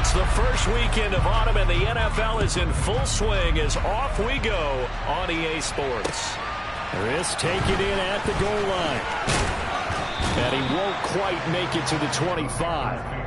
It's the first weekend of autumn, and the NFL is in full swing as off we go on EA Sports. Risk taking in at the goal line. And he won't quite make it to the 25.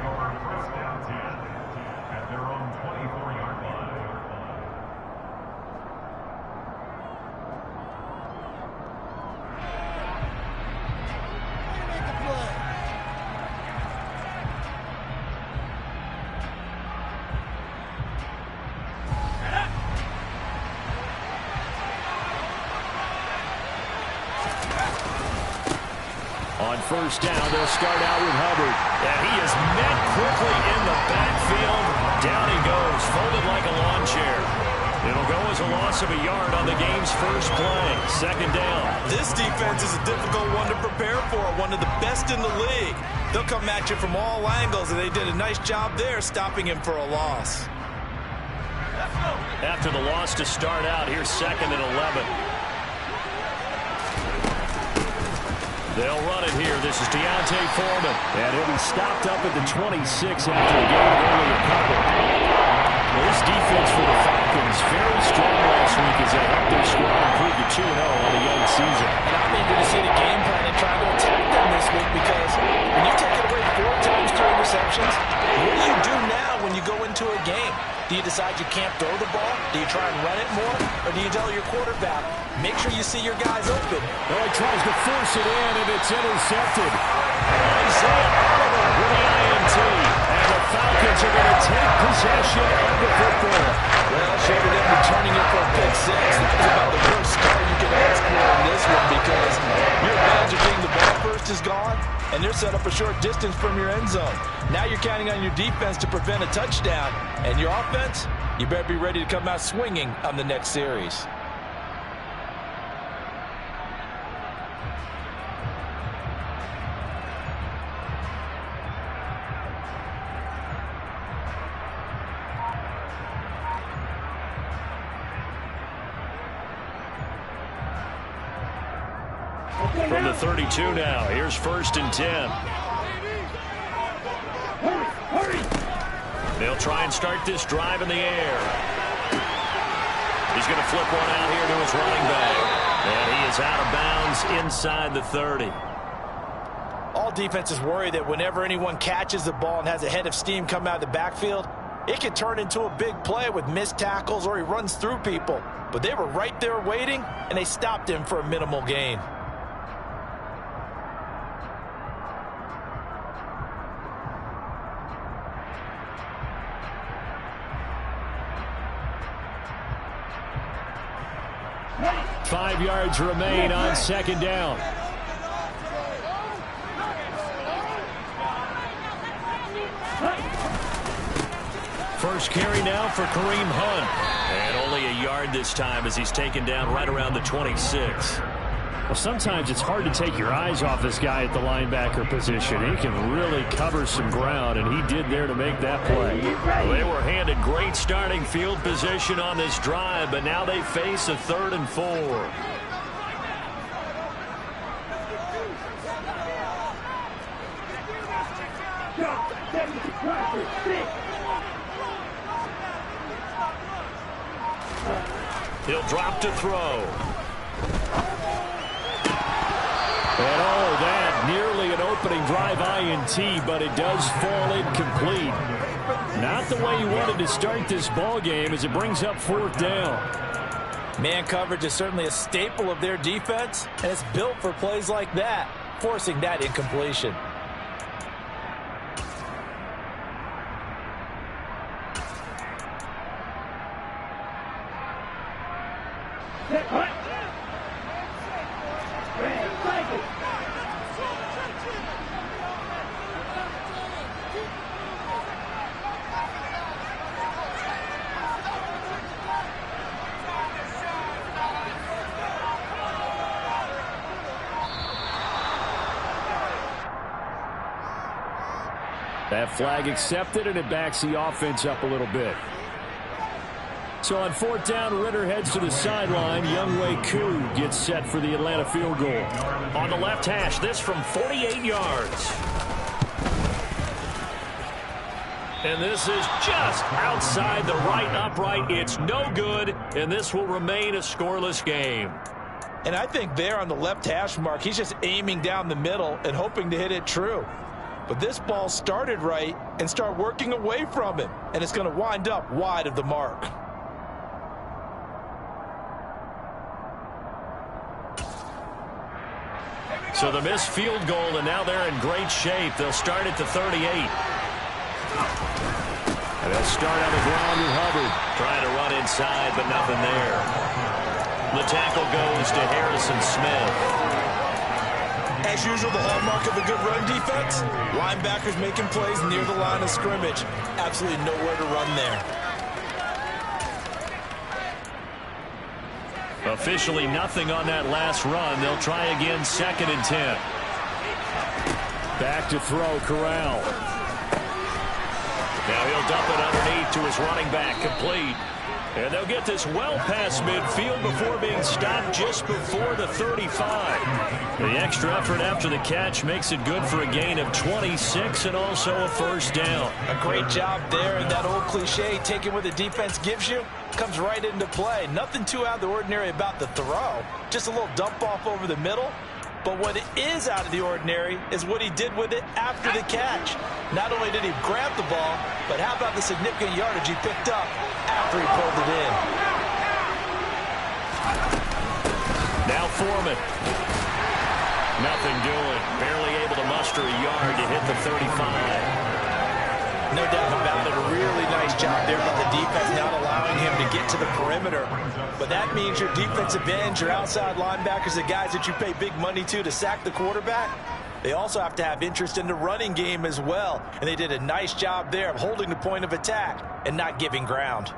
On first down, they'll start out with Hubbard. And he is met quickly in the backfield. Down he goes, folded like a lawn chair. It'll go as a loss of a yard on the game's first play. Second down. This defense is a difficult one to prepare for, one of the best in the league. They'll come at you from all angles, and they did a nice job there stopping him for a loss. After the loss to start out, here's second and 11. They'll run it here. This is Deontay Foreman. And he'll be stopped up at the 26 after a game of only a couple. Well, this defense for the Falcons very strong last week as they helped their squad improve to 2-0 on the young season. And I'm eager to see the game plan and try to attack them this week, because when you take it away 4 times 2 interceptions, what do you do now when you go into a game? Do you decide you can't throw the ball? Do you try and run it more? Or do you tell your quarterback, make sure you see your guys open? Well, he tries to force it in, and it's intercepted. Isaiah Oliver with the INT. And the Falcons are going to take possession of the football. Well, short of them returning it for a pick 6, that was about the worst start you could ask for in this one, because your advantage of being the ball first is gone, and they're set up a short distance from your end zone. Now you're counting on your defense to prevent a touchdown, and your offense, you better be ready to come out swinging on the next series. From the 32 now, here's first and 10. They'll try and start this drive in the air. He's going to flip one out here to his running back. And he is out of bounds inside the 30. All defenses worry that whenever anyone catches the ball and has a head of steam come out of the backfield, it can turn into a big play with missed tackles or he runs through people. But they were right there waiting, and they stopped him for a minimal gain. Five yards remain on second down. First carry now for Kareem Hunt. And only a yard this time as he's taken down right around the 26. Well, sometimes it's hard to take your eyes off this guy at the linebacker position. He can really cover some ground, and he did there to make that play. Well, they were handed great starting field position on this drive, but now they face a 3rd and 4. He'll drop to throw. And all of that, nearly an opening drive INT, but it does fall incomplete. Not the way you wanted to start this ball game as it brings up 4th down. Man coverage is certainly a staple of their defense, and it's built for plays like that, forcing that incompletion. That flag accepted, and it backs the offense up a little bit. So on 4th down, Ritter heads to the sideline. Wk3 gets set for the Atlanta field goal. On the left hash, this from 48 yards. And this is just outside the right upright. It's no good, and this will remain a scoreless game. And I think there on the left hash mark, he's just aiming down the middle and hoping to hit it true. But this ball started right and start working away from him, and it's going to wind up wide of the mark. So the missed field goal, and now they're in great shape. They'll start at the 38. And they'll start on the ground with Hubbard. Trying to run inside, but nothing there. The tackle goes to Harrison Smith. As usual, the hallmark of a good run defense, linebackers making plays near the line of scrimmage. Absolutely nowhere to run there. Officially nothing on that last run. They'll try again, 2nd and 10. Back to throw, Corral. Now he'll dump it underneath to his running back, complete. And they'll get this well past midfield before being stopped just before the 35. The extra effort after the catch makes it good for a gain of 26 and also a first down. A great job there, and that old cliche, taking what the defense gives you, comes right into play. Nothing too out of the ordinary about the throw. Just a little dump off over the middle. But what is out of the ordinary is what he did with it after the catch. Not only did he grab the ball, but how about the significant yardage he picked up after he pulled it in. Now Foreman. Nothing doing. Barely able to muster a yard to hit the 35. No doubt about it. A really nice job there by the defense, not allowing him to get to the perimeter. But that means your defensive ends, your outside linebackers, the guys that you pay big money to sack the quarterback, they also have to have interest in the running game as well. And they did a nice job there of holding the point of attack and not giving ground.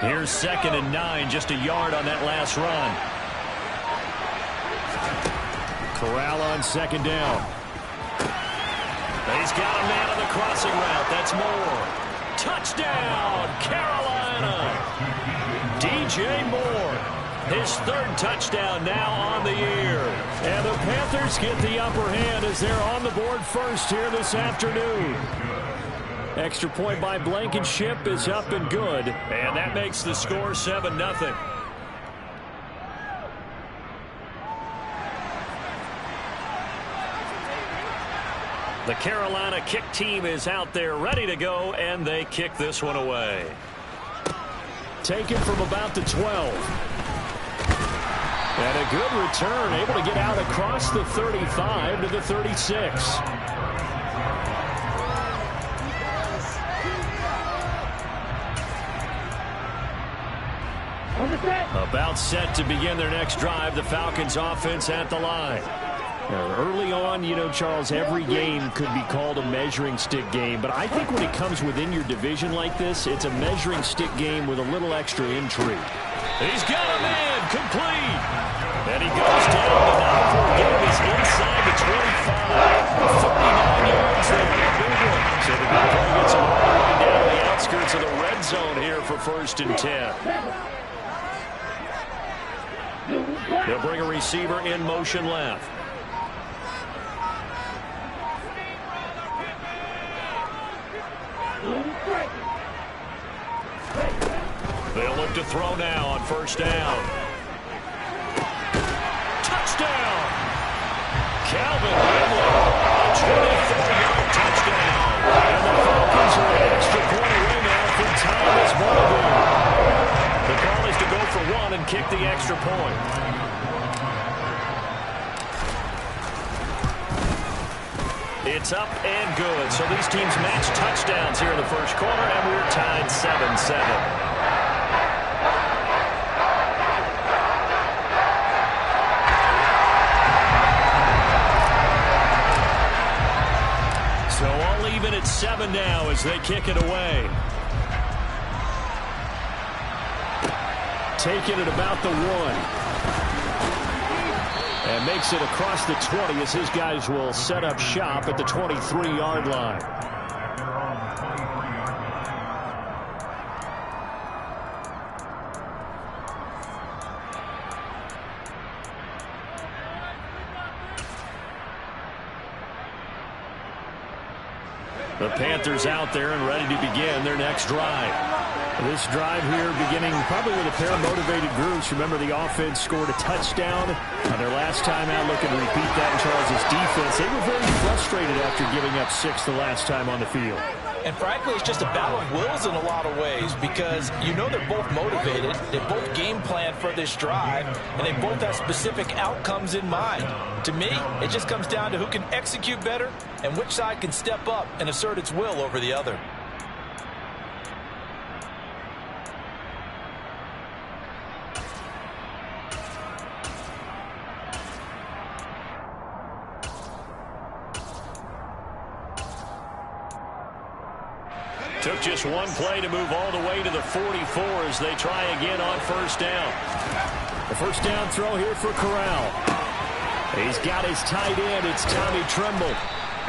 Here's 2nd and 9, just a yard on that last run. Corral on 2nd down. He's got a man on the crossing route. That's Moore. Touchdown, Carolina. DJ Moore. His 3rd touchdown now on the year. And the Panthers get the upper hand as they're on the board first here this afternoon. Extra point by Blankenship is up and good. And that makes the score 7-0. The Carolina kick team is out there ready to go, and they kick this one away. Taken from about the 12. And a good return, able to get out across the 35 to the 36. About set to begin their next drive, the Falcons offense at the line. Early on, you know, Charles, every game could be called a measuring stick game, but I think when it comes within your division like this, it's a measuring stick game with a little extra intrigue. He's got a man, complete. And he goes down. The number 4 game is inside the 25. 39 yards there. Big one. So the big play gets him all the way down the outskirts of the red zone here for 1st and 10. They'll bring a receiver in motion left. They'll look to throw now on 1st down. Touchdown! Calvin Ridley, 24-yard touchdown. And the Falcons are an extra point away now from Thomas Bardle. The call is to go for 1 and kick the extra point. It's up and good. So these teams match touchdowns here in the first quarter, and we're tied 7-7. So all even at 7 now as they kick it away. taken at about the 1. And makes it across the 20 as his guys will set up shop at the 23-yard line. The Panthers out there and ready to begin their next drive. This drive here beginning probably with a pair of motivated groups. Remember, the offense scored a touchdown on their last time out. Looking to repeat that in Charles' defense. They were very frustrated after giving up 6 the last time on the field. And frankly, it's just a battle of wills in a lot of ways because you know they're both motivated. They both game plan for this drive, and they both have specific outcomes in mind. To me, it just comes down to who can execute better and which side can step up and assert its will over the other. Took just one play to move all the way to the 44 as they try again on first down. The first down throw here for Corral. He's got his tight end. It's Tommy Tremble.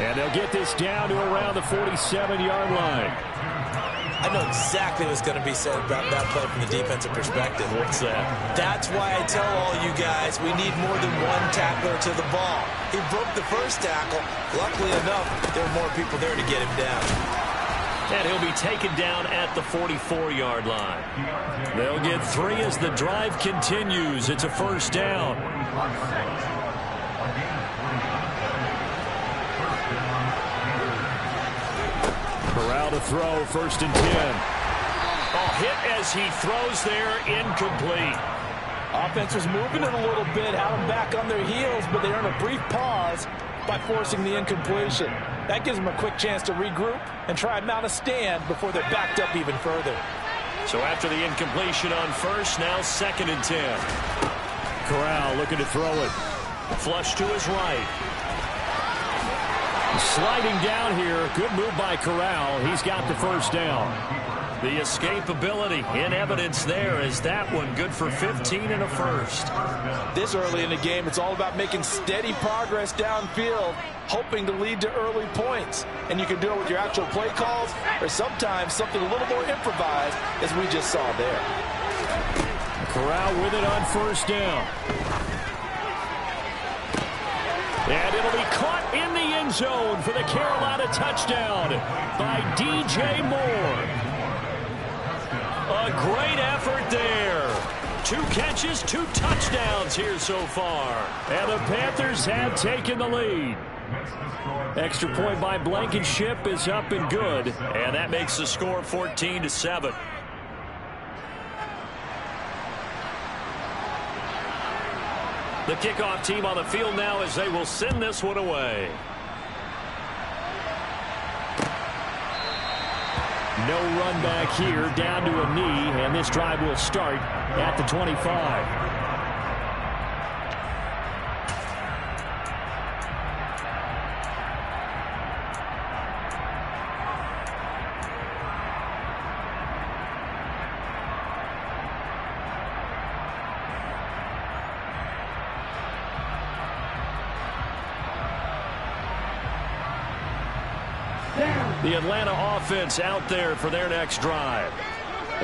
And they'll get this down to around the 47-yard line. I know exactly what's going to be said about that play from the defensive perspective. What's that? That's why I tell all you guys we need more than one tackler to the ball. He broke the first tackle. Luckily enough, there were more people there to get him down. And he'll be taken down at the 44-yard line. They'll get 3 as the drive continues. It's a first down. Corral to throw, 1st and 10. Hit as he throws there, incomplete. Offense was moving it a little bit, had them back on their heels, but they earn a brief pause by forcing the incompletion. That gives them a quick chance to regroup and try and mount a stand before they're backed up even further. So after the incompletion on first, now 2nd and 10. Corral looking to throw it. Flush to his right. Sliding down here. Good move by Corral. He's got the first down. The escapability in evidence there as that one good for 15 and a first. This early in the game, it's all about making steady progress downfield, hoping to lead to early points. And you can do it with your actual play calls or sometimes something a little more improvised as we just saw there. Corral with it on first down. And it'll be caught in the end zone for the Carolina touchdown by DJ Moore. A great effort there. 2 catches, 2 touchdowns here so far. And the Panthers have taken the lead. Extra point by Blankenship is up and good. And that makes the score 14-7. The kickoff team on the field now as they will send this one away. No run back here, down to a knee, and this drive will start at the 25. The Atlanta offense out there for their next drive.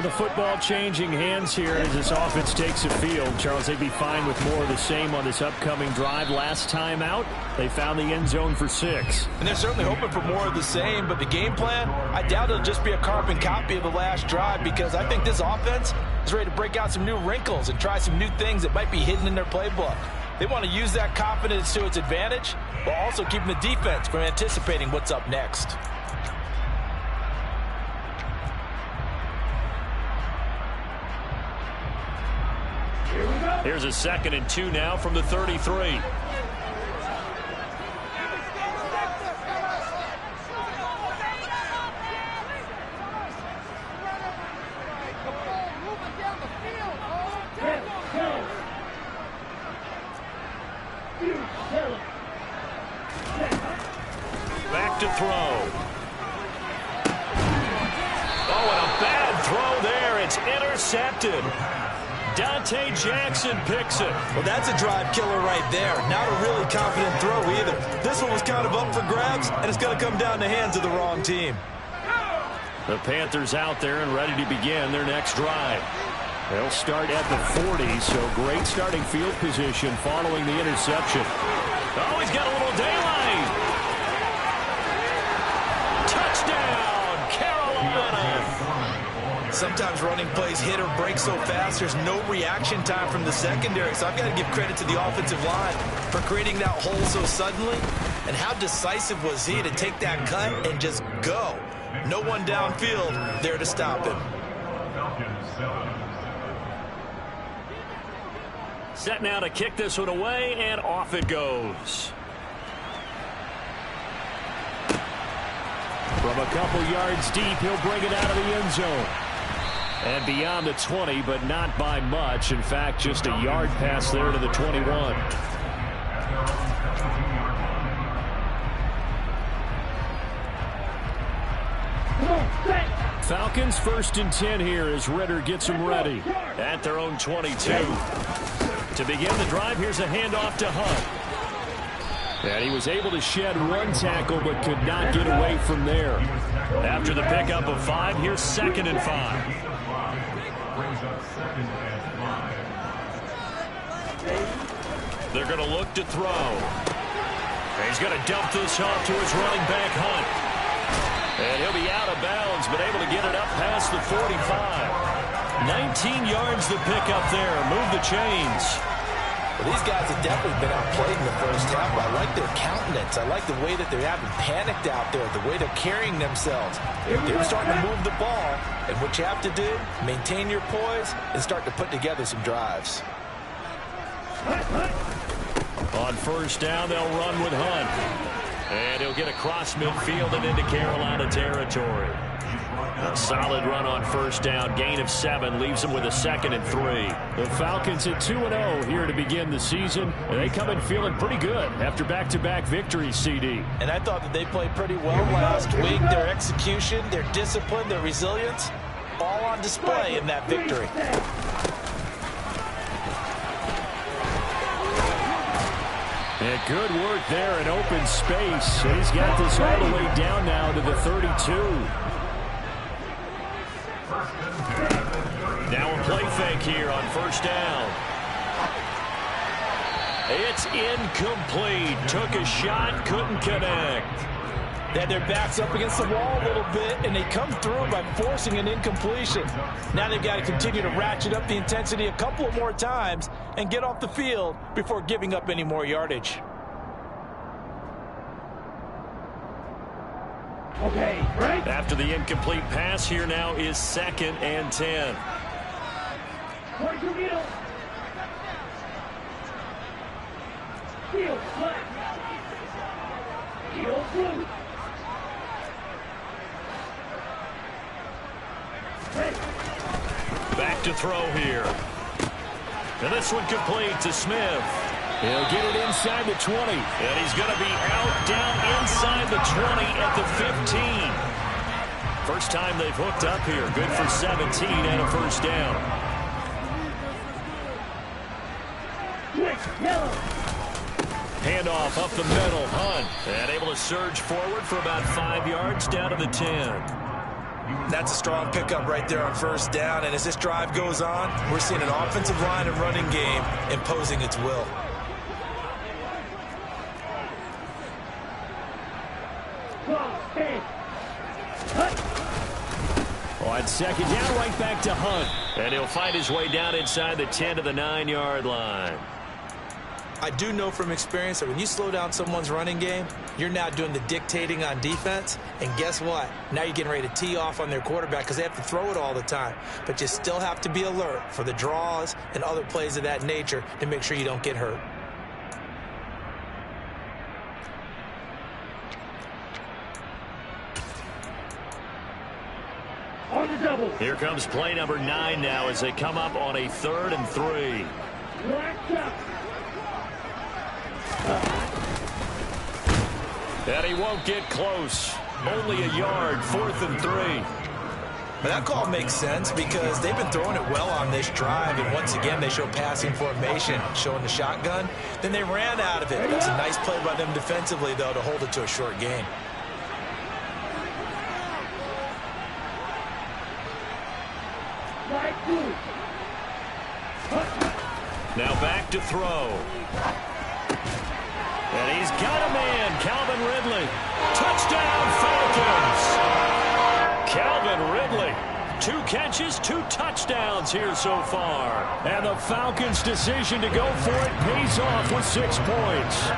The football changing hands here as this offense takes the field. Charles, they'd be fine with more of the same on this upcoming drive. Last time out, they found the end zone for 6. And they're certainly hoping for more of the same, but the game plan, I doubt it'll just be a carbon copy of the last drive because I think this offense is ready to break out some new wrinkles and try some new things that might be hidden in their playbook. They want to use that confidence to its advantage, while also keeping the defense from anticipating what's up next. Here's a 2nd and 2 now from the 33. Back to throw. Oh, and a bad throw there. It's intercepted. Dante Jackson picks it. Well, that's a drive killer right there. Not a really confident throw either. This one was kind of up for grabs, and it's going to come down the hands of the wrong team. The Panthers out there and ready to begin their next drive. They'll start at the 40, so great starting field position following the interception. Oh, he's got a little daylight. Touchdown, Carolina. Sometimes running plays hit or break so fast, there's no reaction time from the secondary. So I've got to give credit to the offensive line for creating that hole so suddenly. And how decisive was he to take that cut and just go? No one downfield there to stop him. Set now to kick this one away, and off it goes. From a couple yards deep, he'll bring it out of the end zone. And beyond the 20, but not by much. In fact, just a yard pass there to the 21. Falcons 1st and 10 here as Ritter gets them ready at their own 22. To begin the drive, here's a handoff to Hunt. And he was able to shed one tackle but could not get away from there. After the pickup of 5, here's 2nd and 5. They're going to look to throw. He's going to dump this off to his running back, Hunt. And he'll be out of bounds, but able to get it up past the 45. 19 yards to pick up there. Move the chains. Well, these guys have definitely been outplayed in the first half. I like their countenance. I like the way that they haven't panicked out there, the way they're carrying themselves. They're starting to move the ball, and what you have to do, maintain your poise and start to put together some drives. On 1st down, they'll run with Hunt. And he'll get across midfield and into Carolina territory. A solid run on 1st down. Gain of 7 leaves them with a 2nd and 3. The Falcons at 2-0 here to begin the season. And they come in feeling pretty good after back-to-back victories, CD. And I thought that they played pretty well last week. Their execution, their discipline, their resilience, all on display in that victory. And good work there in open space. He's got this all the way down now to the 32. Now a play fake here on 1st down. It's incomplete. Took a shot, couldn't connect. They had their backs up against the wall a little bit, and they come through by forcing an incompletion. Now they've got to continue to ratchet up the intensity a couple of more times and get off the field before giving up any more yardage. Okay, right. After the incomplete pass, here now is 2nd and 10. Back to throw here. And this one complete to Smith. He'll get it inside the 20. And he's going to be out down inside the 20 at the 15. First time they've hooked up here. Good for 17 and a 1st down. Handoff up the middle. Hunt. And able to surge forward for about 5 yards down to the 10. That's a strong pickup right there on 1st down. And as this drive goes on, we're seeing an offensive line and running game imposing its will. On 2nd down, right back to Hunt. And he'll find his way down inside the 10 to the 9-yard line. I do know from experience that when you slow down someone's running game, you're now doing the dictating on defense. And guess what? Now you're getting ready to tee off on their quarterback because they have to throw it all the time. But you still have to be alert for the draws and other plays of that nature to make sure you don't get hurt. Here comes play number 9 now as they come up on a 3rd and 3. And he won't get close. Only a yard, 4th and 3. But that call makes sense because they've been throwing it well on this drive, and once again they show passing formation, showing the shotgun. Then they ran out of it. That's a nice play by them defensively, though, to hold it to a short gain. Now back to throw. And he's got a man, Calvin Ridley. Touchdown, Falcons. Calvin Ridley. 2 catches, 2 touchdowns here so far. And the Falcons' decision to go for it pays off with 6 points.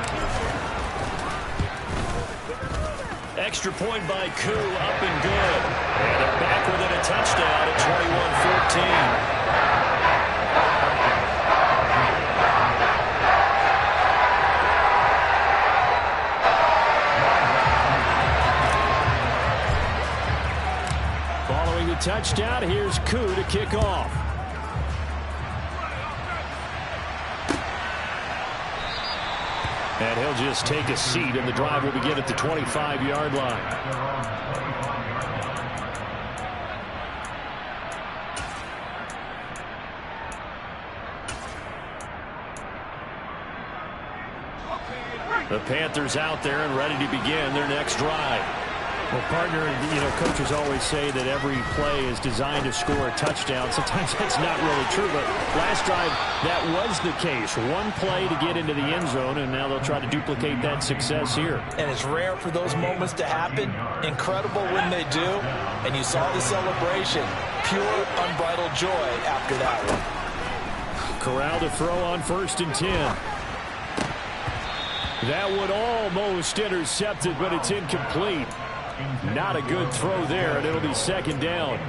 Extra point by Koo, up and good. And they're back within a touchdown at 21-14. Touchdown. Here's Koo to kick off. And he'll just take a seat, and the drive will begin at the 25-yard line. The Panthers out there and ready to begin their next drive. Well, partner, coaches always say that every play is designed to score a touchdown. Sometimes that's not really true, but last drive, that was the case. One play to get into the end zone, and now they'll try to duplicate that success here. And it's rare for those moments to happen. Incredible when they do. And you saw the celebration. Pure, unbridled joy after that one. Corral to throw on 1st and 10. That one almost intercepted, but it's incomplete. Not a good throw there, and it'll be 2nd down.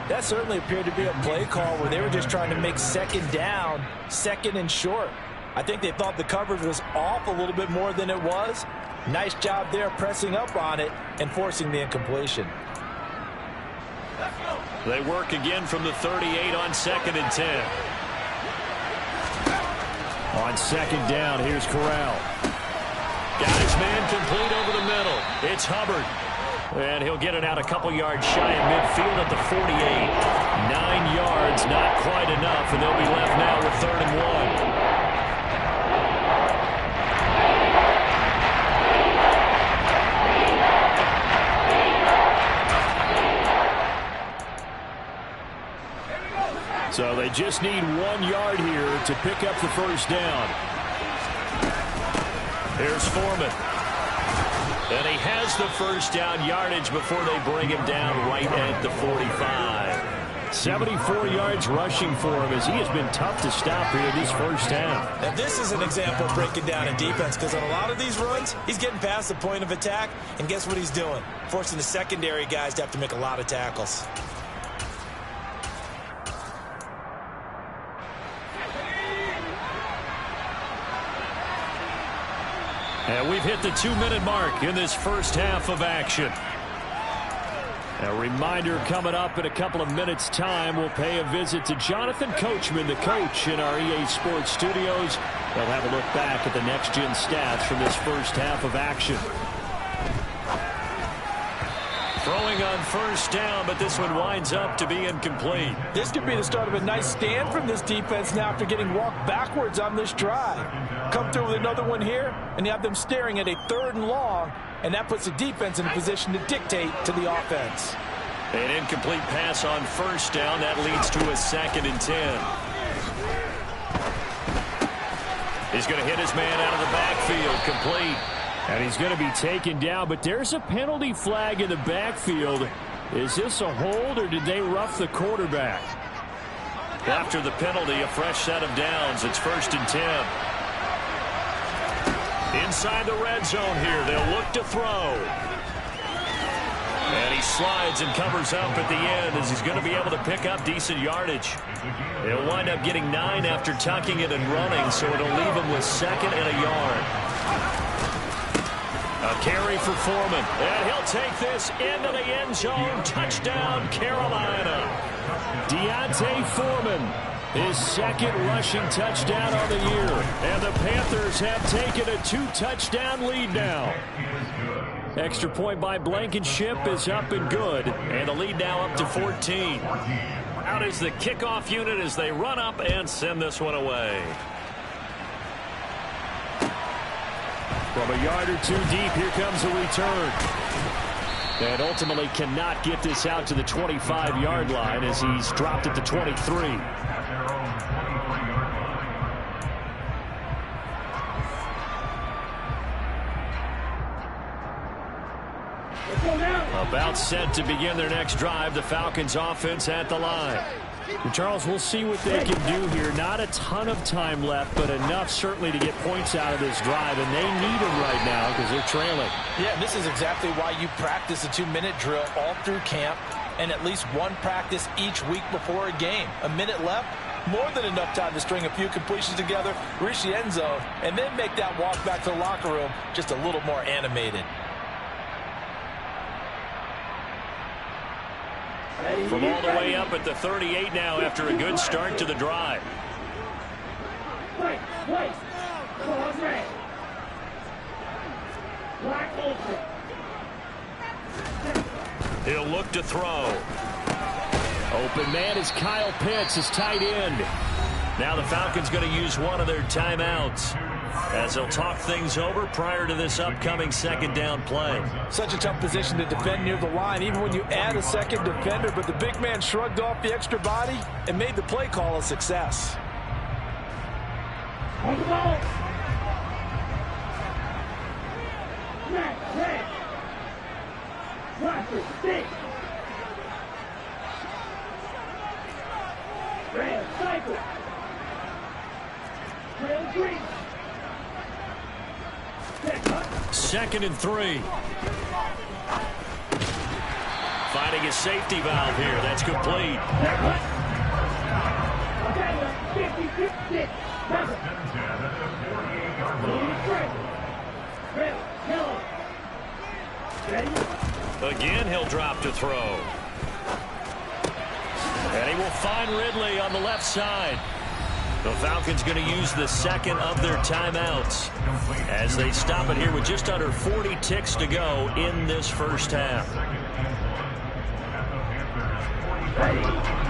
That certainly appeared to be a play call where they were just trying to make 2nd down, 2nd and short. I think they thought the coverage was off a little bit more than it was. Nice job there pressing up on it and forcing the incompletion. They work again from the 38 on 2nd and 10. On 2nd down, here's Corral. Got his man complete over the middle. It's Hubbard. And he'll get it out a couple yards shy of midfield at the 48. 9 yards, not quite enough, and they'll be left now with 3rd and 1. So they just need 1 yard here to pick up the 1st down. Here's Foreman. And he has the 1st down yardage before they bring him down right at the 45. 74 yards rushing for him as he has been tough to stop here this 1st half. Now this is an example of breaking down in defense because on a lot of these runs, he's getting past the point of attack, and guess what he's doing? Forcing the secondary guys to have to make a lot of tackles. And we've hit the 2-minute mark in this 1st half of action. A reminder coming up in a couple of minutes' time. We'll pay a visit to Jonathan Coachman, the coach in our EA Sports studios. They'll have a look back at the next-gen stats from this 1st half of action. Throwing on 1st down, but this one winds up to be incomplete. This could be the start of a nice stand from this defense now after getting walked backwards on this drive. Come through with another one here, and you have them staring at a 3rd and long, and that puts the defense in a position to dictate to the offense. An incomplete pass on 1st down. That leads to a 2nd and 10. He's going to hit his man out of the backfield, complete. And he's going to be taken down, but there's a penalty flag in the backfield. Is this a hold, or did they rough the quarterback? After the penalty, a fresh set of downs. It's 1st and 10. Inside the red zone here, they'll look to throw. And he slides and covers up at the end as he's going to be able to pick up decent yardage. He'll wind up getting 9 after tucking it and running, so it'll leave him with 2nd and a yard. A carry for Foreman, and he'll take this into the end zone. Touchdown, Carolina. Deontay Foreman, his 2nd rushing touchdown on the year. And the Panthers have taken a 2-touchdown lead now. Extra point by Blankenship is up and good. And the lead now up to 14. Out is the kickoff unit as they run up and send this one away. From a yard or two deep, here comes a return. And ultimately cannot get this out to the 25-yard line as he's dropped at the 23. About set to begin their next drive. The Falcons offense at the line. And Charles, we'll see what they can do here. Not a ton of time left, but enough certainly to get points out of this drive. And they need them right now because they're trailing. Yeah, this is exactly why you practice a 2-minute drill all through camp and at least one practice each week before a game. A minute left, more than enough time to string a few completions together, reach the end zone, and then make that walk back to the locker room just a little more animated. From all the way up at the 38 now after a good start to the drive. He'll look to throw. Open man is Kyle Pitts, his tight end. Now the Falcons going to use one of their timeouts as they'll talk things over prior to this upcoming second down play. Such a tough position to defend near the line, even when you add a second defender, but the big man shrugged off the extra body and made the play call a success. On the ball. Stick. Red cycle. Red green. 2nd and 3. Finding a safety valve here. That's complete. Again, he'll drop to throw. And he will find Ridley on the left side. The Falcons going to use the second of their timeouts as they stop it here with just under 40 ticks to go in this first half.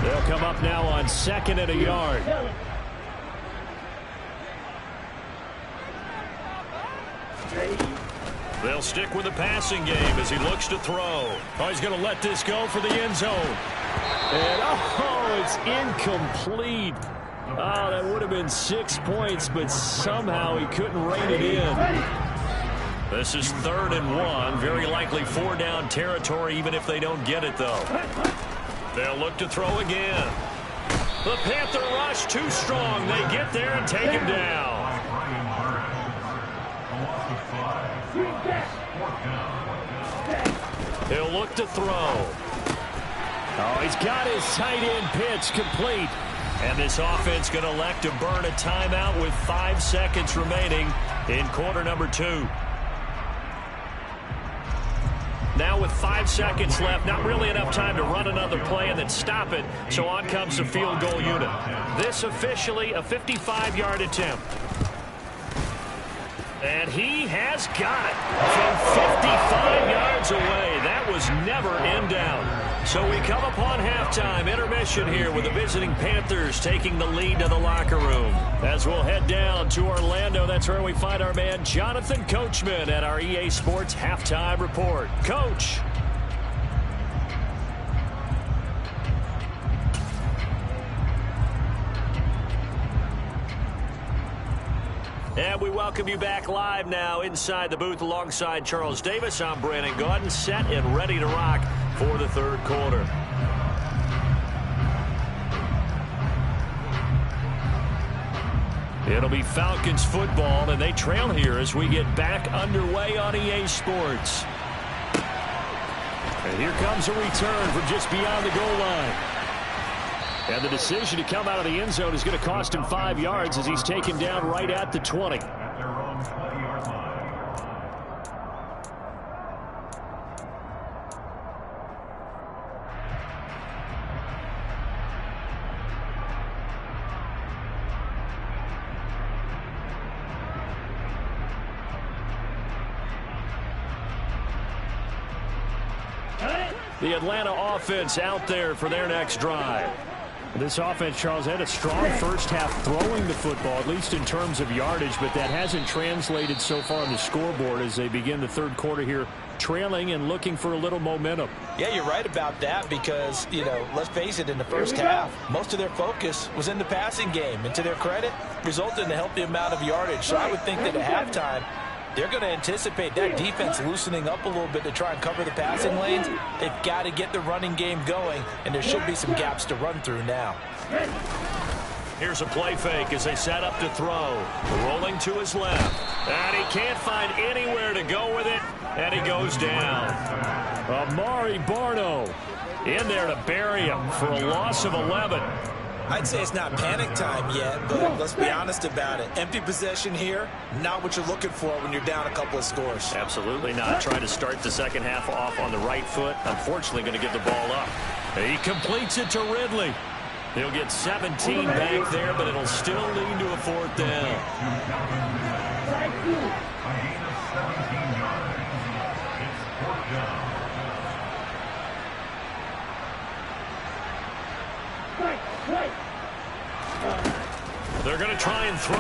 They'll come up now on 2nd and a yard. They'll stick with the passing game as he looks to throw. Oh, he's going to let this go for the end zone. And oh, it's incomplete. Oh, that would have been 6 points, but somehow he couldn't rein it in. This is 3rd and 1. Very likely 4 down territory, even if they don't get it, though. They'll look to throw again. The Panther rush too strong. They get there and take him down. He'll look to throw. Oh, he's got his tight end pitch complete. And this offense going to elect to burn a timeout with 5 seconds remaining in quarter number 2. Now with 5 seconds left, not really enough time to run another play and then stop it. So on comes the field goal unit. This officially a 55-yard attempt. And he has got it from 55 yards away. That was never in doubt. So we come upon halftime intermission here with the visiting Panthers taking the lead to the locker room. As we'll head down to Orlando, that's where we find our man Jonathan Coachman at our EA Sports Halftime Report. Coach. And we welcome you back live now inside the booth alongside Charles Davis. I'm Brandon Gaudin, set and ready to rock for the third quarter. It'll be Falcons football, and they trail here as we get back underway on EA Sports. And here comes a return from just beyond the goal line. And the decision to come out of the end zone is going to cost him 5 yards as he's taken down right at the 20. The Atlanta offense out there for their next drive. This offense, Charles, had a strong first half throwing the football, at least in terms of yardage, but that hasn't translated so far on the scoreboard as they begin the third quarter here, trailing and looking for a little momentum. Yeah, you're right about that because, let's face it, in the first half, most of their focus was in the passing game. And to their credit, resulted in a healthy amount of yardage. So I would think that at halftime, they're going to anticipate that defense loosening up a little bit to try and cover the passing lanes. They've got to get the running game going, and there should be some gaps to run through now. Here's a play fake as they set up to throw. Rolling to his left. And he can't find anywhere to go with it, and he goes down. Bardle in there to bury him for a loss of 11. I'd say it's not panic time yet, but let's be honest about it. Empty possession here, not what you're looking for when you're down a couple of scores. Absolutely not. Trying to start the second half off on the right foot. Unfortunately, going to give the ball up. He completes it to Ridley. He'll get 17 back there, but it'll still lead to a fourth down. They're going to try and throw.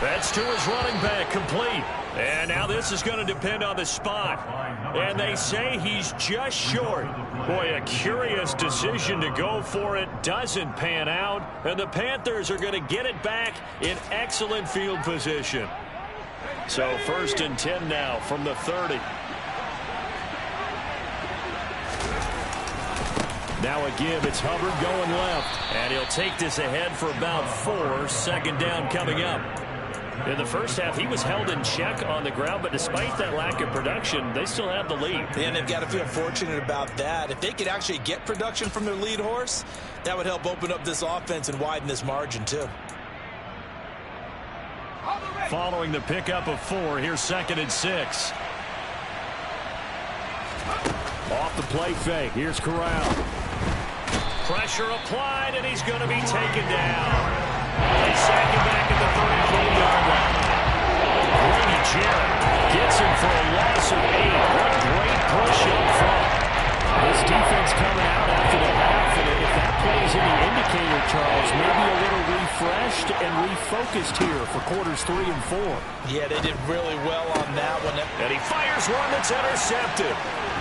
That's to his running back, complete. And now this is going to depend on the spot. And they say he's just short. Boy, a curious decision to go for it. Doesn't pan out. And the Panthers are going to get it back in excellent field position. So 1st and 10 now from the 30. Now again, it's Hubbard going left. And he'll take this ahead for about 4. Second down coming up. In the first half, he was held in check on the ground, but despite that lack of production, they still have the lead. And they've got to feel fortunate about that. If they could actually get production from their lead horse, that would help open up this offense and widen this margin, too. Following the pickup of 4, here's 2nd and 6. Off the play fake. Here's Corral. Pressure applied, and he's going to be taken down. They sack him back at the 34-yard line. Grady Jarrett gets him for a loss of 8. What great push up front. This defense coming out after the half, and if that plays any indicator, Charles, maybe a little refreshed and refocused here for quarters 3 and 4. Yeah, they did really well on that one. And he fires one that's intercepted.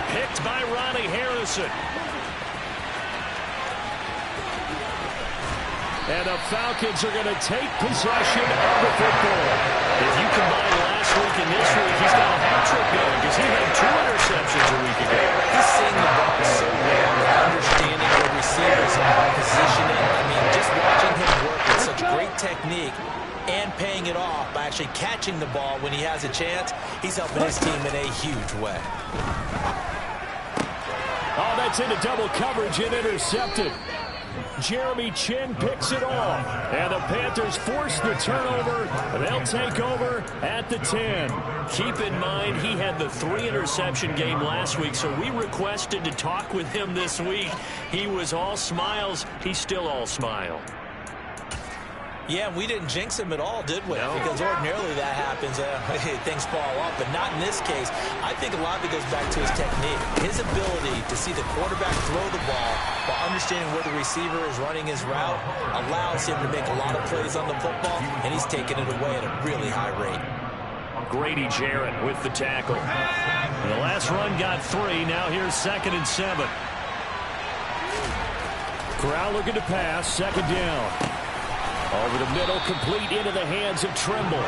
Picked by Ronnie Harrison. And the Falcons are going to take possession of the football. If you combine last week and this week, he's got a hat-trick going because he had 2 interceptions a week ago. He's seeing the ball so well, understanding where receivers are positioning. I mean, just watching him work with such great technique and paying it off by actually catching the ball when he has a chance, he's helping his team in a huge way. Oh, that's into double coverage and intercepted. Jeremy Chin picks it off. And the Panthers force the turnover. They'll take over at the 10. Keep in mind, he had the 3-interception game last week, so we requested to talk with him this week. He was all smiles. He's still all smile. Yeah, we didn't jinx him at all, did we? No. Because ordinarily that happens. Things fall off, but not in this case. I think a lot of it goes back to his technique. His ability to see the quarterback throw the ball while understanding where the receiver is running his route allows him to make a lot of plays on the football, and he's taking it away at a really high rate. Grady Jarrett with the tackle. And the last run got 3. Now here's 2nd and 7. Corral looking to pass. 2nd down. Over the middle, complete into the hands of Trimble.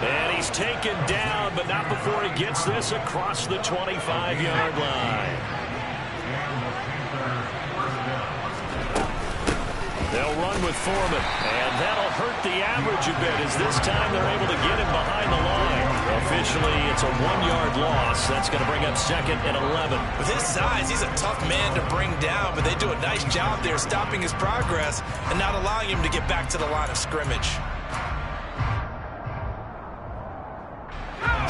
And he's taken down, but not before he gets this across the 25-yard line. They'll run with Foreman, and that'll hurt the average a bit as this time they're able to get him behind the line. Officially, it's a 1-yard loss. That's going to bring up 2nd and 11. With his size, he's a tough man to bring down, but they do a nice job there stopping his progress and not allowing him to get back to the line of scrimmage.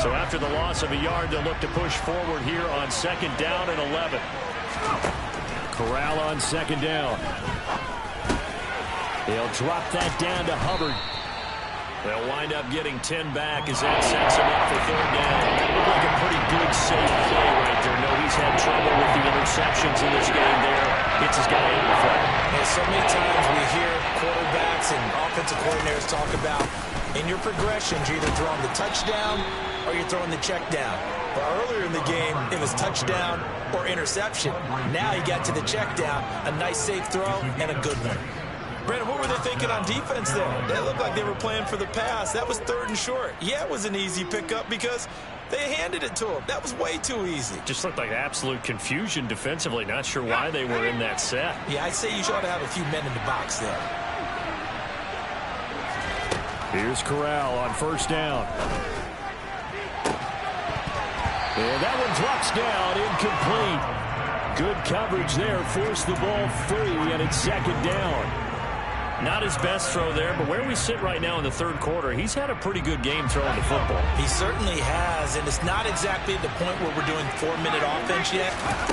So after the loss of a yard, they'll look to push forward here on 2nd down and 11. Corral on 2nd down. They'll drop that down to Hubbard. They'll wind up getting 10 back as that sets him up for 3rd down. That looked like a pretty good, safe play right there. No, he he's had trouble with the interceptions in this game there. Hits his guy in the flat. And so many times we hear quarterbacks and offensive coordinators talk about in your progressions, you're either throwing the touchdown or you're throwing the check down. But earlier in the game, it was touchdown or interception. Now he got to the check down, a nice safe throw, and a good one. Brandon, what were they thinking on defense there? They looked like they were playing for the pass. That was 3rd and short. Yeah, it was an easy pickup because they handed it to him. That was way too easy. Just looked like absolute confusion defensively. Not sure why they were in that set. Yeah, I'd say you ought to have a few men in the box there. Here's Corral on 1st down. And that one drops down, incomplete. Good coverage there, forced the ball free, and it's 2nd down. Not his best throw there, but where we sit right now in the 3rd quarter, he's had a pretty good game throwing the football. He certainly has, and it's not exactly the point where we're doing 4-minute offense yet,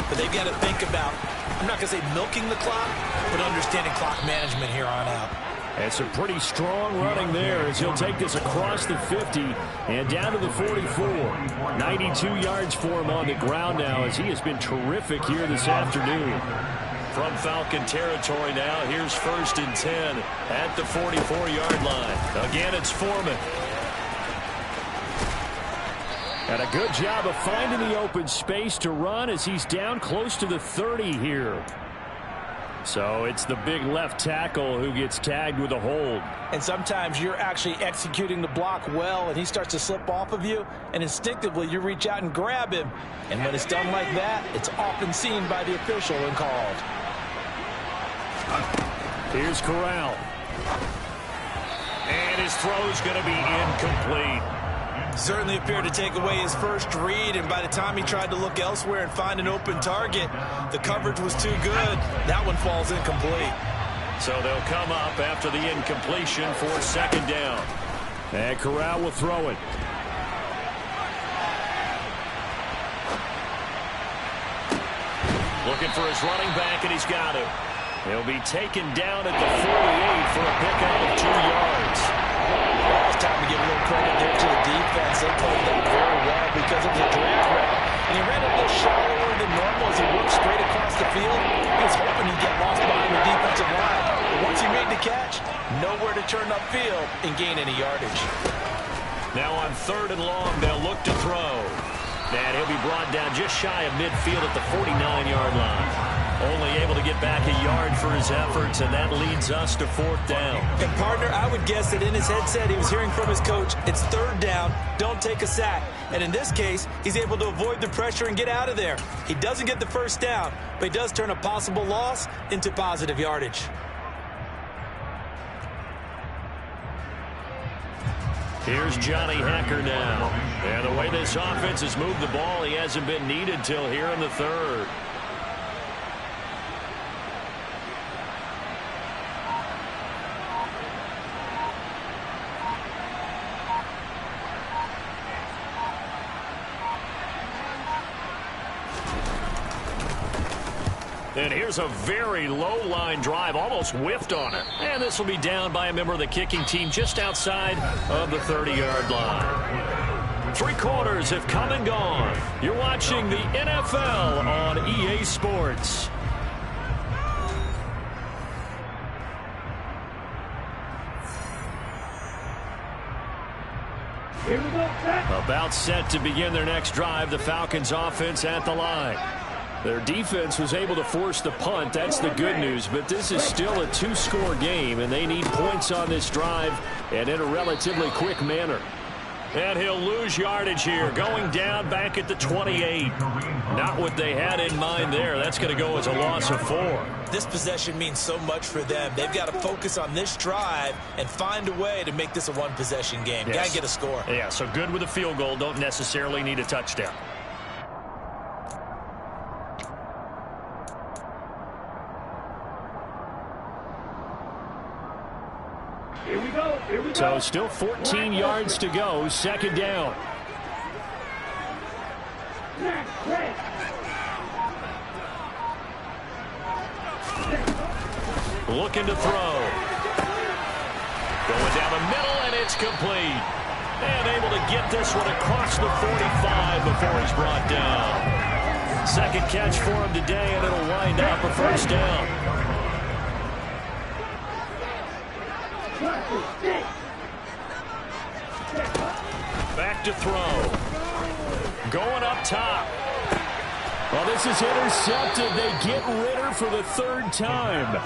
but they've got to think about, I'm not going to say milking the clock, but understanding clock management here on out. And some pretty strong running there as he'll take this across the 50 and down to the 44. 92 yards for him on the ground now as he has been terrific here this afternoon. From Falcon territory now, here's 1st and 10 at the 44-yard line. Again, it's Foreman. And a good job of finding the open space to run as he's down close to the 30 here. So it's the big left tackle who gets tagged with a hold. And sometimes you're actually executing the block well, and he starts to slip off of you, and instinctively you reach out and grab him. And when it's done like that, it's often seen by the official and called. Here's Corral. And his throw's going to be incomplete. Certainly appeared to take away his first read, and by the time he tried to look elsewhere and find an open target, the coverage was too good. That one falls incomplete. So they'll come up after the incompletion for 2nd down. And Corral will throw it. Looking for his running back, and he's got it. He'll be taken down at the 48 for a pickup of 2 yards. It's time to give a little credit there to the defense. They played that very well because it was a drag route. And he ran a little shallower than normal as he worked straight across the field. He was hoping he'd get lost behind the defensive line. But once he made the catch, nowhere to turn upfield and gain any yardage. Now on 3rd and long, they'll look to throw. And he'll be brought down just shy of midfield at the 49-yard line. Only able to get back a yard for his efforts, and that leads us to 4th down. And, partner, I would guess that in his headset he was hearing from his coach, it's 3rd down, don't take a sack. And in this case, he's able to avoid the pressure and get out of there. He doesn't get the 1st down, but he does turn a possible loss into positive yardage. Here's Johnny Hacker now. And the way this offense has moved the ball, he hasn't been needed till here in the 3rd. And here's a very low line drive, almost whiffed on it. And this will be down by a member of the kicking team just outside of the 30-yard line. 3 quarters have come and gone. You're watching the NFL on EA Sports. Here we go, set. About set to begin their next drive, the Falcons offense at the line. Their defense was able to force the punt. That's the good news, but this is still a 2-score game, and they need points on this drive and in a relatively quick manner. And he'll lose yardage here, going down back at the 28. Not what they had in mind there. That's going to go as a loss of 4. This possession means so much for them. They've got to focus on this drive and find a way to make this a one-possession game. Yes. Got to get a score. Yeah, so good with a field goal. Don't necessarily need a touchdown. Here we go. Here we go. So still 14 yards to go, 2nd down. Red. Looking to throw. Going down the middle, and it's complete. And able to get this one across the 45 before he's brought down. Second catch for him today, and it'll wind up a first down. Back to throw. Going up top. Well, this is intercepted. They get Ritter for the third time.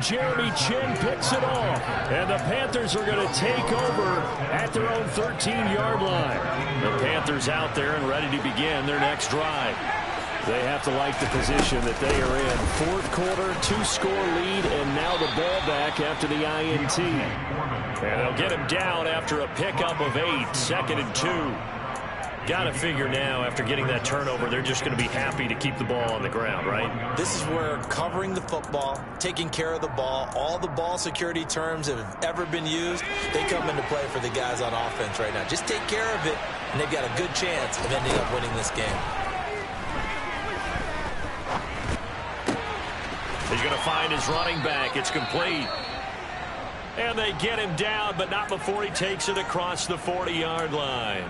Jeremy Chin picks it off. And the Panthers are going to take over at their own 13-yard line. The Panthers out there and ready to begin their next drive. They have to like the position that they are in. Fourth quarter, 2-score lead, and now the ball back after the INT. And they'll get him down after a pickup of 8, 2nd and 2. Got to figure now, after getting that turnover, they're just going to be happy to keep the ball on the ground, right? This is where covering the football, taking care of the ball, all the ball security terms that have ever been used, they come into play for the guys on offense right now. Just take care of it, and they've got a good chance of ending up winning this game. He's going to find his running back. It's complete. And they get him down, but not before he takes it across the 40-yard line.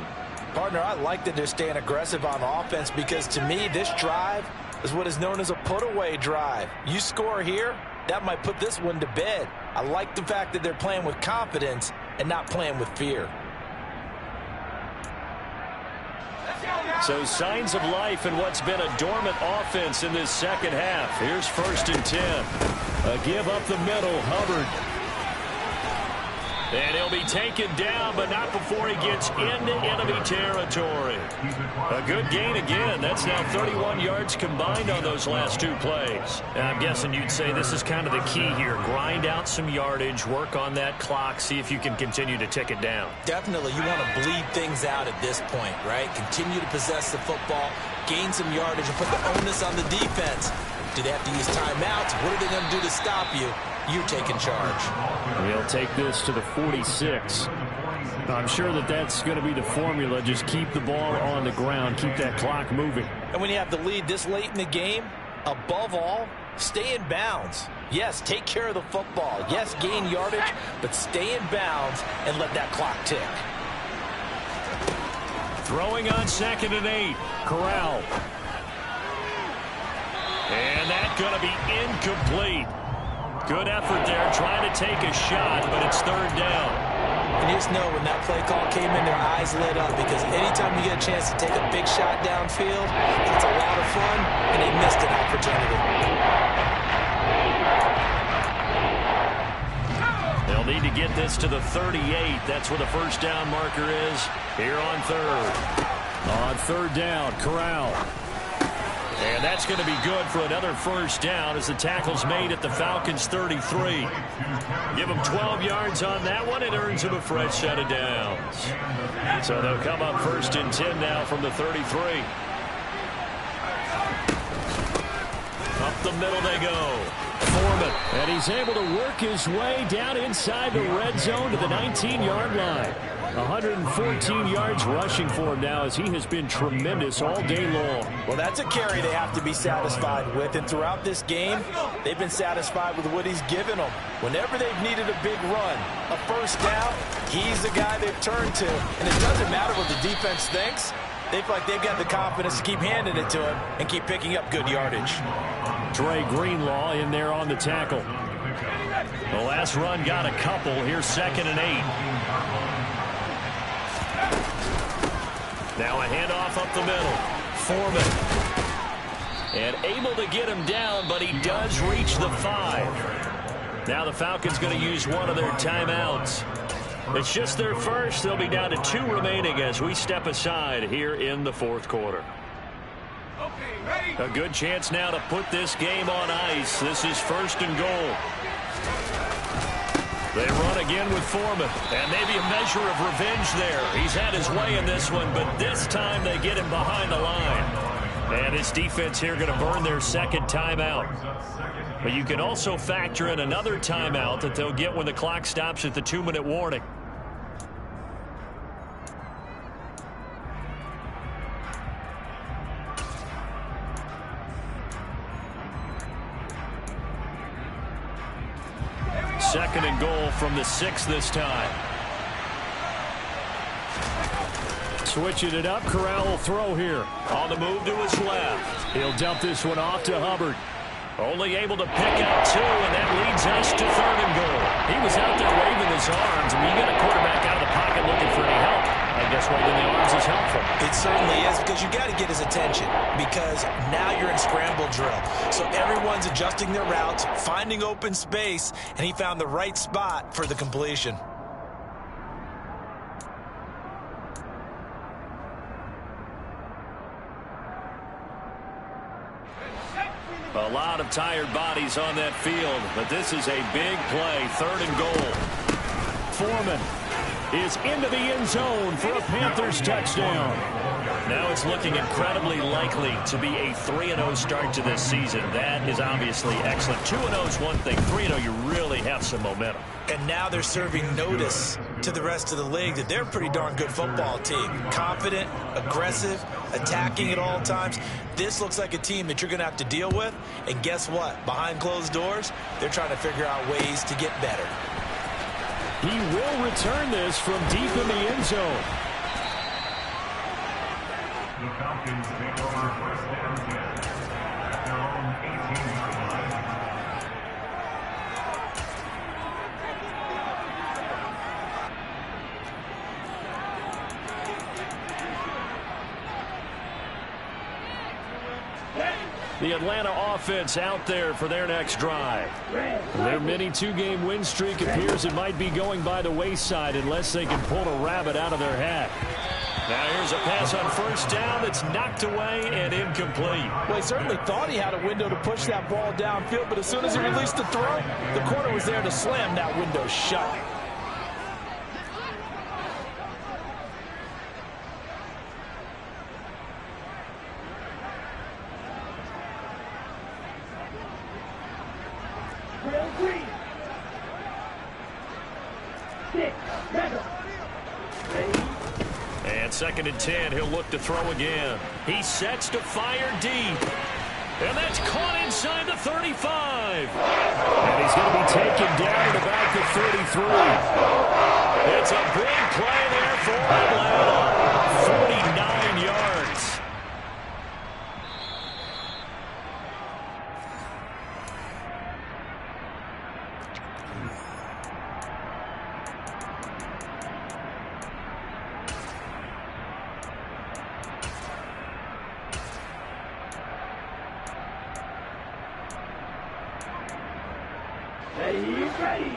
Partner, I like that they're staying aggressive on offense because, to me, this drive is what is known as a put-away drive. You score here, that might put this one to bed. I like the fact that they're playing with confidence and not playing with fear. So signs of life in what's been a dormant offense in this second half. Here's 1st and 10. A give up the middle, Hubbard. And he'll be taken down, but not before he gets into enemy territory. A good gain again. That's now 31 yards combined on those last 2 plays. And I'm guessing you'd say this is kind of the key here. Grind out some yardage, work on that clock, see if you can continue to tick it down. Definitely, you want to bleed things out at this point, right? Continue to possess the football, gain some yardage, and put the onus on the defense. Do they have to use timeouts? What are they going to do to stop you? You're taking charge. He'll take this to the 46. I'm sure that that's going to be the formula. Just keep the ball on the ground. Keep that clock moving. And when you have the lead this late in the game, above all, stay in bounds. Yes, take care of the football. Yes, gain yardage, but stay in bounds and let that clock tick. Throwing on 2nd and 8. Corral. And that's going to be incomplete. Good effort there, trying to take a shot, but it's 3rd down. And you just know when that play call came in, their eyes lit up, because anytime you get a chance to take a big shot downfield, it's a lot of fun, and they missed an opportunity. They'll need to get this to the 38. That's where the first down marker is here on 3rd. On 3rd down, Corral. And that's going to be good for another first down as the tackle's made at the Falcons' 33. Give them 12 yards on that one. It earns them a fresh set of downs. So they'll come up 1st and 10 now from the 33. Up the middle they go. Foreman. And he's able to work his way down inside the red zone to the 19-yard line. 114 yards rushing for him now as he has been tremendous all day long. Well, that's a carry they have to be satisfied with. And throughout this game, they've been satisfied with what he's given them. Whenever they've needed a big run, a first down, he's the guy they've turned to. And it doesn't matter what the defense thinks. They feel like they've got the confidence to keep handing it to him and keep picking up good yardage. Dre Greenlaw in there on the tackle. The last run got a couple. Here's 2nd and 8. Now a handoff up the middle. Foreman. And able to get him down, but he does reach the 5. Now the Falcons going to use one of their timeouts. It's just their first. They'll be down to 2 remaining as we step aside here in the 4th quarter. A good chance now to put this game on ice. This is 1st and goal. They run again with Foreman, and maybe a measure of revenge there. He's had his way in this one, but this time they get him behind the line. And his defense here going to burn their 2nd timeout. But you can also factor in another timeout that they'll get when the clock stops at the 2-minute warning. Second and goal from the 6 this time. Switching it up, Corral will throw here. On the move to his left. He'll dump this one off to Hubbard. Only able to pick up 2, and that leads us to 3rd and goal. He was out there waving his arms. I mean, you got a quarterback out of the pocket looking for any help. I guess waving the arms is helpful. It certainly is, because you got to get his attention, because now you're in scramble drill. So everyone's adjusting their routes, finding open space, and he found the right spot for the completion. A lot of tired bodies on that field, but this is a big play. 3rd and goal. Foreman is into the end zone for a Panthers touchdown. Now it's looking incredibly likely to be a 3-0 start to this season. That is obviously excellent. 2-0 is one thing. 3-0, you really have some momentum. And now they're serving notice to the rest of the league that they're a pretty darn good football team. Confident, aggressive, attacking at all times. This looks like a team that you're going to have to deal with. And guess what? Behind closed doors, they're trying to figure out ways to get better. He will return this from deep in the end zone. The Falcons take over 1st and 10 at their own 18-yard line. The Atlanta offense out there for their next drive. Their mini 2-game win streak appears it might be going by the wayside unless they can pull a rabbit out of their hat. Now here's a pass on 1st down that's knocked away and incomplete. Well, he certainly thought he had a window to push that ball downfield, but as soon as he released the throw, the corner was there to slam that window shut. And 2nd and 10, he'll look to throw again. He sets to fire deep. And that's caught inside the 35. And he's going to be taken down at about the 33. It's a big play there for Atlanta. 49 yards. Ready.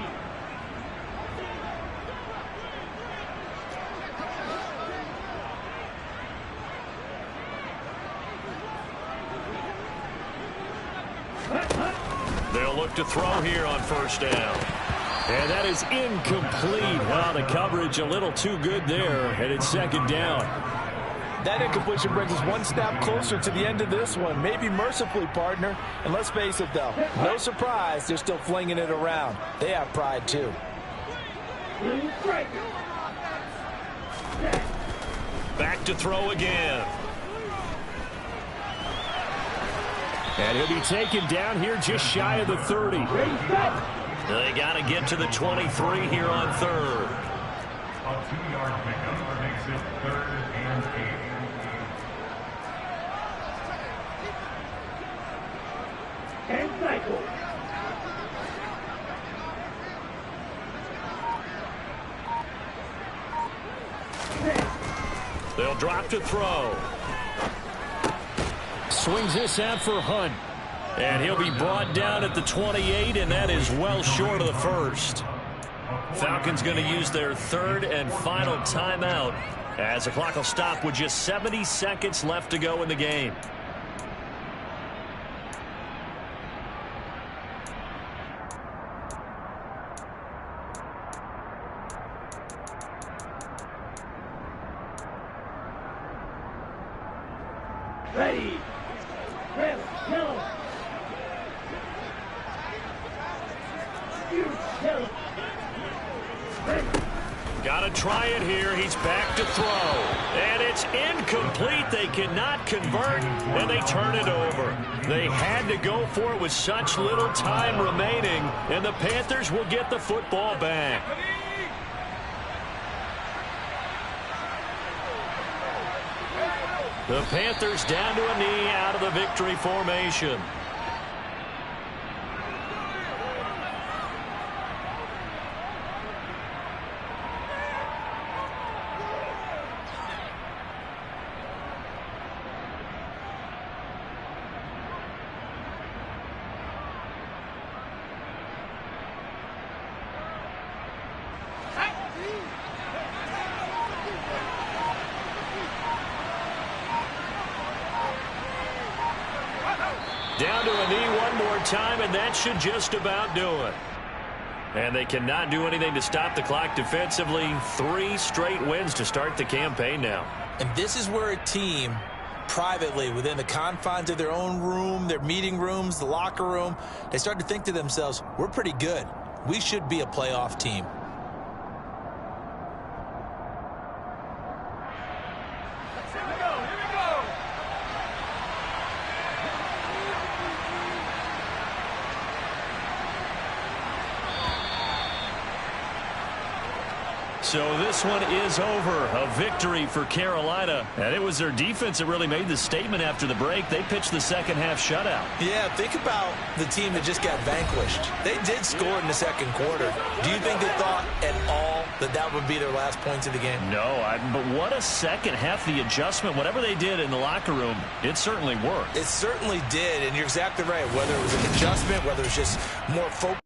They'll look to throw here on 1st down. And that is incomplete. Oh, the coverage a little too good there, and it's 2nd down. That incompletion brings us one step closer to the end of this one. Maybe mercifully, partner. And let's face it, though, no surprise, they're still flinging it around. They have pride, too. Back to throw again. And he'll be taken down here just shy of the 30. They got to get to the 23 here on 3rd. A 2-yard pickup makes it 3rd and 8. And cycle. They'll drop to throw. Swings this out for Hunt. And he'll be brought down at the 28, and that is well short of the 1st. Falcons going to use their 3rd and final timeout as the clock will stop with just 70 seconds left to go in the game. Ready. No. Got to try it here. He's back to throw. And it's incomplete. They cannot convert, and they turn it over. They had to go for it with such little time remaining, and the Panthers will get the football back. The Panthers down to a knee out of the victory formation. Down to a knee one more time, and that should just about do it. And they cannot do anything to stop the clock defensively. 3 straight wins to start the campaign now. And this is where a team, privately, within the confines of their own room, their meeting rooms, the locker room, they start to think to themselves, we're pretty good. We should be a playoff team. So this one is over. A victory for Carolina. And it was their defense that really made the statement after the break. They pitched the second half shutout. Yeah, think about the team that just got vanquished. They did score in the second quarter. Do you think they thought at all that that would be their last points of the game? No, but what a second half. The adjustment, whatever they did in the locker room, it certainly worked. It certainly did, and you're exactly right. Whether it was an adjustment, whether it was just more focus.